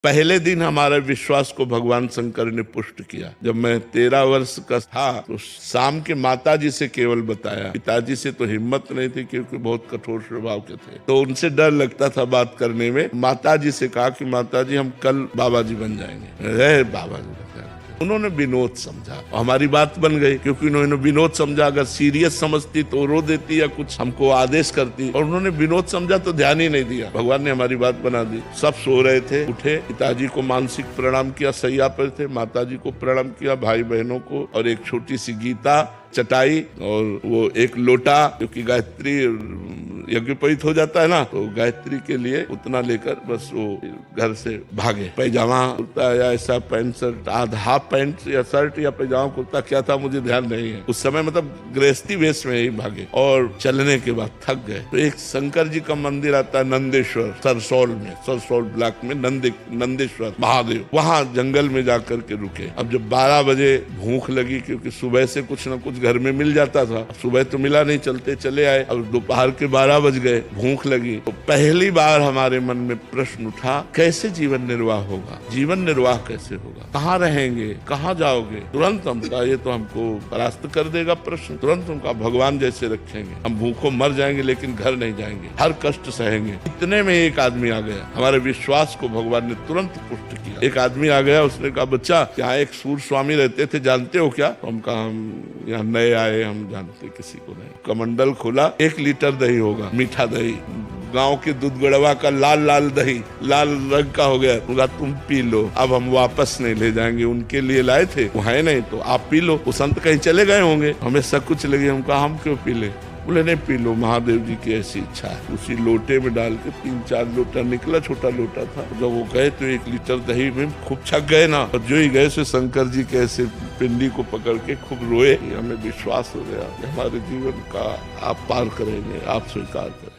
पहले दिन हमारे विश्वास को भगवान शंकर ने पुष्ट किया। जब मैं 13 वर्ष का था तो शाम के माताजी से केवल बताया, पिताजी से तो हिम्मत नहीं थी क्योंकि बहुत कठोर स्वभाव के थे, तो उनसे डर लगता था बात करने में। माताजी से कहा कि माताजी हम कल बाबा जी बन जाएंगे। बाबा जी बन जाएंगे। उन्होंने विनोद समझा, हमारी बात बन गई क्योंकि उन्होंने विनोद समझा। अगर सीरियस समझती तो रो देती या कुछ हमको आदेश करती, और उन्होंने विनोद समझा तो ध्यान ही नहीं दिया। भगवान ने हमारी बात बना दी। सब सो रहे थे, उठे, पिताजी को मानसिक प्रणाम किया, सैया पर थे, माताजी को प्रणाम किया, भाई बहनों को, और एक छोटी सी गीता, चटाई और वो एक लोटा, क्योंकि गायत्री यज्ञोपवीत हो जाता है ना, तो गायत्री के लिए उतना लेकर बस वो घर से भागे। पैजामा कुर्ता या ऐसा पैंट शर्ट, हाफ पैंट या शर्ट या पैजामा कुर्ता क्या था मुझे ध्यान नहीं है उस समय, मतलब गृहस्थी वेश में ही भागे। और चलने के बाद थक गए तो एक शंकर जी का मंदिर आता है नंदेश्वर, सरसौल ब्लॉक में नंदेश्वर महादेव, वहाँ जंगल में जाकर के रुके। अब जब 12 बजे भूख लगी, क्योंकि सुबह से कुछ न कुछ घर में मिल जाता था, सुबह तो मिला नहीं, चलते चले आए। अब दोपहर के 12 बज गए, भूख लगी, तो पहली बार हमारे मन में प्रश्न उठा, कैसे जीवन निर्वाह होगा, जीवन निर्वाह कैसे होगा, कहाँ रहेंगे, कहाँ जाओगे। तुरंत हम कहा ये तो हमको परास्त कर देगा प्रश्न। तुरंत उनका भगवान जैसे रखेंगे, हम भूखों मर जाएंगे लेकिन घर नहीं जाएंगे, हर कष्ट सहेंगे। इतने में एक आदमी आ गया, हमारे विश्वास को भगवान ने तुरंत पुष्ट किया। एक आदमी आ गया, उसने कहा बच्चा यहाँ एक सूर स्वामी रहते थे, जानते हो क्या? तो हम कहा हम यहाँ नए आए, हम जानते किसी को नहीं। कमंडल खोला, 1 लीटर दही होगा, मीठा दही, गांव के दूध गड़वा का लाल दही, लाल रंग का हो गया। बोला तुम पी लो, अब हम वापस नहीं ले जाएंगे, उनके लिए लाए थे, वो है नहीं तो आप पी लो। वो संत कहीं चले गए होंगे, हमें सब कुछ लगे। हम कहा हम क्यों पी ले? बोले नहीं पी लो, महादेव जी की ऐसी इच्छा है। उसी लोटे में डाल के 3-4 लोटा निकला, छोटा लोटा था। जब वो गए तो 1 लीटर दही में खूब छक गए ना, और जो ही गए से शंकर जी के ऐसे पिंडी को पकड़ के खूब रोए। हमें विश्वास हो गया कि हमारे जीवन का आप पार करेंगे, आप स्वीकार करेंगे।